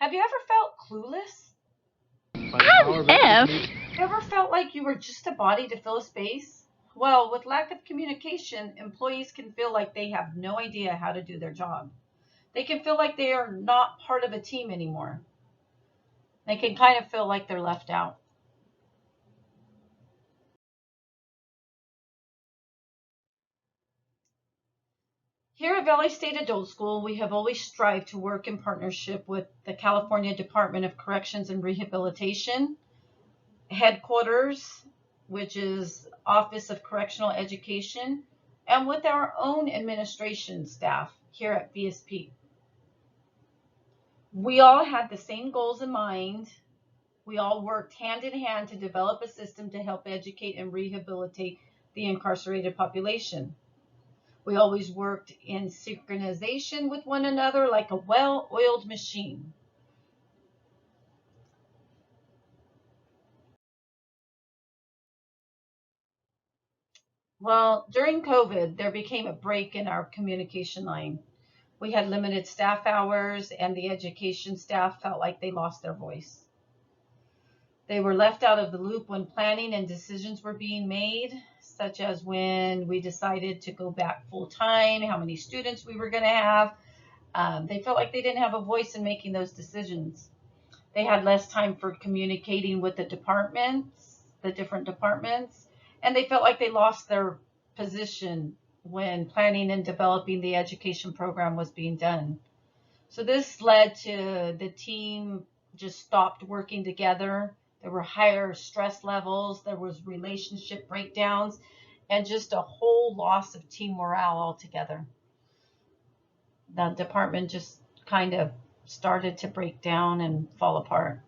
Have you ever felt clueless? As if. Ever felt like you were just a body to fill a space? Well, with lack of communication, employees can feel like they have no idea how to do their job. They can feel like they are not part of a team anymore. They can kind of feel like they're left out. Here at Valley State Adult School, we have always strived to work in partnership with the California Department of Corrections and Rehabilitation, headquarters, which is Office of Correctional Education, and with our own administration staff here at VSP. We all had the same goals in mind. We all worked hand in hand to develop a system to help educate and rehabilitate the incarcerated population. We always worked in synchronization with one another like a well-oiled machine. Well, during COVID, there became a break in our communication line. We had limited staff hours, and the education staff felt like they lost their voice. They were left out of the loop when planning and decisions were being made, such as when we decided to go back full time, how many students we were going to have. They felt like they didn't have a voice in making those decisions. They had less time for communicating with the different departments, and they felt like they lost their position when planning and developing the education program was being done. So this led to the team just stopped working together. There were higher stress levels, there was relationship breakdowns, and just a whole loss of team morale altogether. The department just kind of started to break down and fall apart.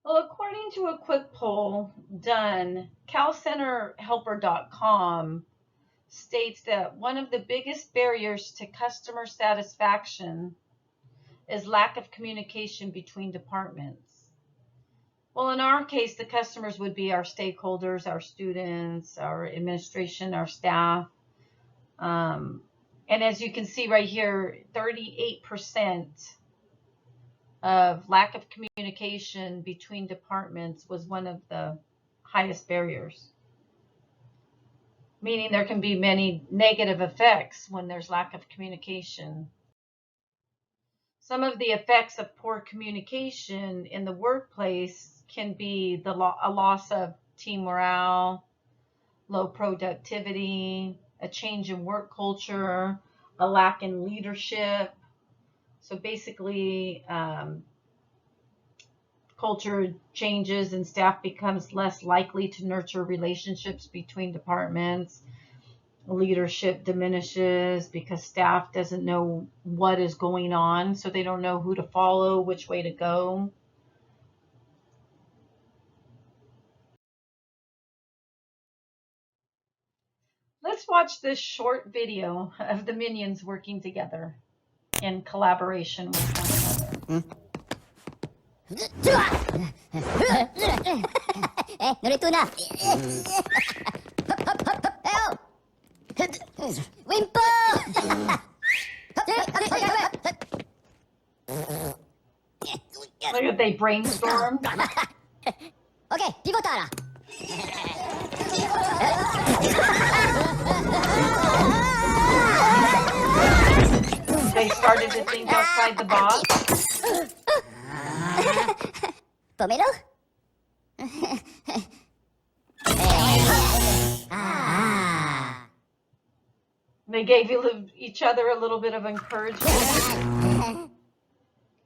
Well, according to a quick poll done, CalCenterHelper.com states that one of the biggest barriers to customer satisfaction is lack of communication between departments. Well, in our case, the customers would be our stakeholders, our students, our administration, our staff. And as you can see right here, 38% of lack of communication between departments was one of the highest barriers, meaning there can be many negative effects when there's lack of communication. Some of the effects of poor communication in the workplace can be a loss of team morale, low productivity, a change in work culture, a lack in leadership. So basically, culture changes and staff becomes less likely to nurture relationships between departments. Leadership diminishes because staff doesn't know what is going on, so they don't know who to follow, which way to go. Let's watch this short video of the minions working together in collaboration with one another. Norito na. Wimpo! Look at they brainstorm. Okay, pivotara. They started to think outside the box. Pomelo? They gave each other a little bit of encouragement.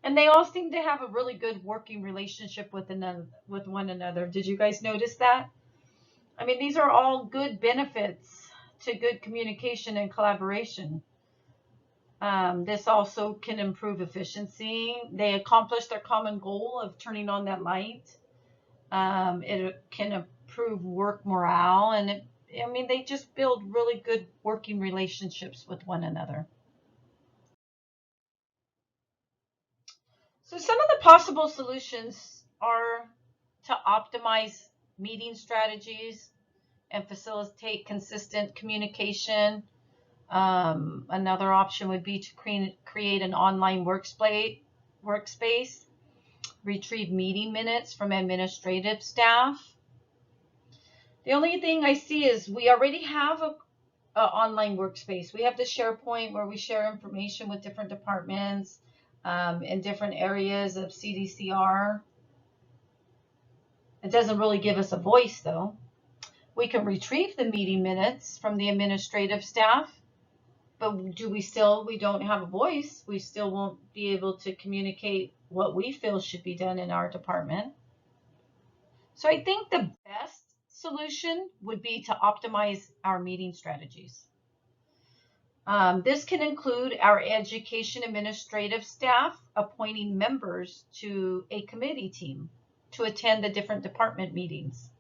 And they all seem to have a really good working relationship with one another. Did you guys notice that? I mean, these are all good benefits to good communication and collaboration. This also can improve efficiency. They accomplish their common goal of turning on that light. It can improve work morale, and they just build really good working relationships with one another. So some of the possible solutions are to optimize meeting strategies and facilitate consistent communication. Another option would be to create an online workspace, retrieve meeting minutes from administrative staff. The only thing I see is we already have a online workspace. We have the SharePoint where we share information with different departments in different areas of CDCR. It doesn't really give us a voice though. We can retrieve the meeting minutes from the administrative staff, but we don't have a voice. We still won't be able to communicate what we feel should be done in our department. So I think the best solution would be to optimize our meeting strategies. This can include our education administrative staff appointing members to a committee team to attend the different department meetings.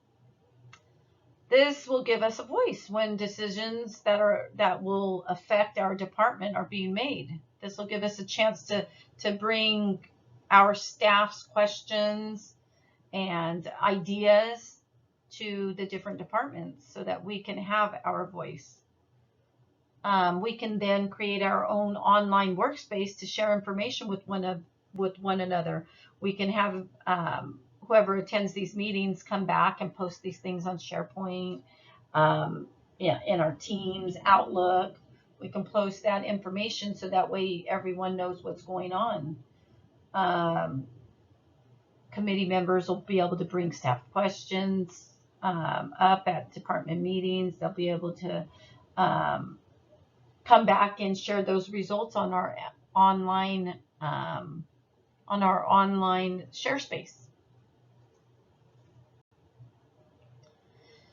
This will give us a voice when decisions that will affect our department are being made. This will give us a chance to bring our staff's questions and ideas to the different departments so that we can have our voice. We can then create our own online workspace to share information with one another. We can have whoever attends these meetings come back and post these things on SharePoint, in our Teams, Outlook. We can post that information so that way everyone knows what's going on. Committee members will be able to bring staff questions up at department meetings. They'll be able to come back and share those results on our online share space.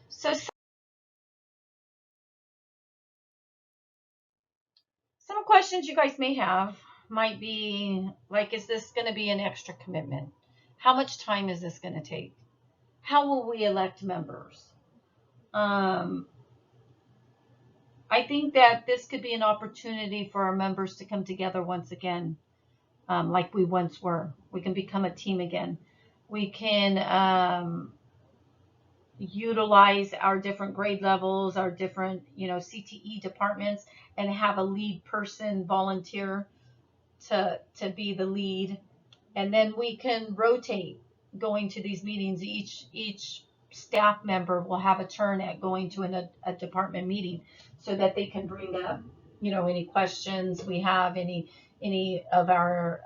So some questions you guys may have might be like, is this going to be an extra commitment? How much time is this going to take? How will we elect members? I think that this could be an opportunity for our members to come together once again, like we once were. We can become a team again. We can utilize our different grade levels, our different, CTE departments, and have a lead person volunteer to be the lead. And then we can rotate going to these meetings. Each staff member will have a turn at going to a department meeting so that they can bring up, any questions we have, any of our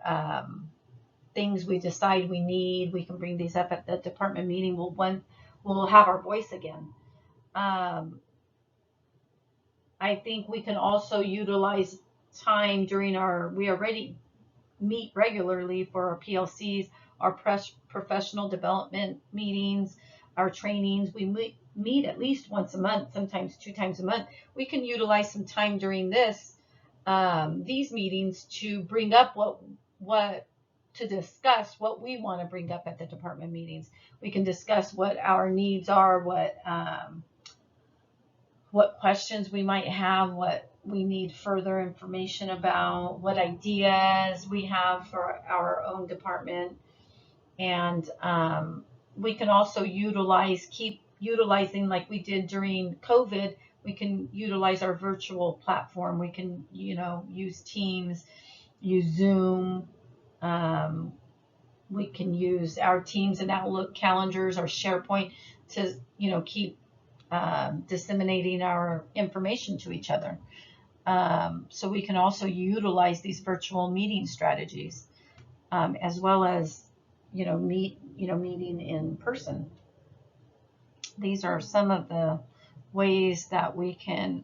things we decide we need. We can bring these up at the department meeting. We'll have our voice again. I think we can also utilize time during we already meet regularly for our PLCs, our professional development meetings, our trainings. We meet at least once a month, sometimes 2 times a month. We can utilize some time during these meetings to bring up to discuss what we want to bring up at the department meetings. We can discuss what our needs are, what questions we might have, what we need further information about, what ideas we have for our own department. And we can also keep utilizing, like we did during COVID, we can utilize our virtual platform. We can, use Teams, use Zoom. We can use our Teams and Outlook calendars, our SharePoint to, keep disseminating our information to each other. So we can also utilize these virtual meeting strategies, as well as, meeting in person. These are some of the ways that we can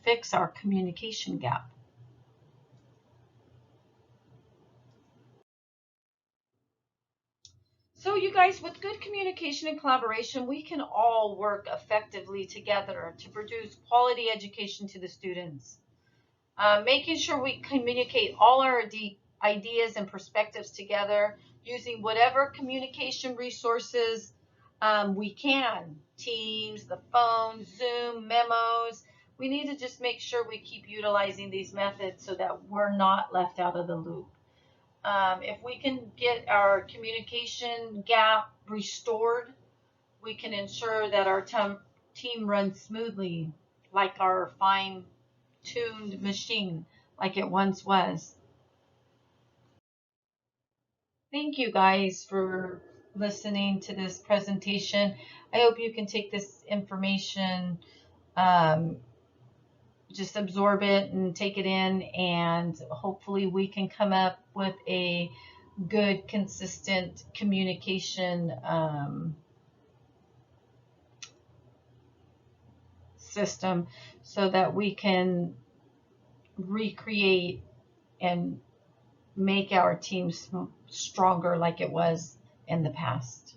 fix our communication gap. So you guys, with good communication and collaboration, we can all work effectively together to produce quality education to the students. Making sure we communicate all our ideas and perspectives together using whatever communication resources we can. Teams, the phone, Zoom, memos. We need to just make sure we keep utilizing these methods so that we're not left out of the loop. If we can get our communication gap restored, we can ensure that our team runs smoothly, like our fine tuned machine like it once was. Thank you guys for listening to this presentation. I hope you can take this information, just absorb it and take it in, and hopefully we can come up with a good, consistent communication system so that we can recreate and make our teams stronger like it was in the past.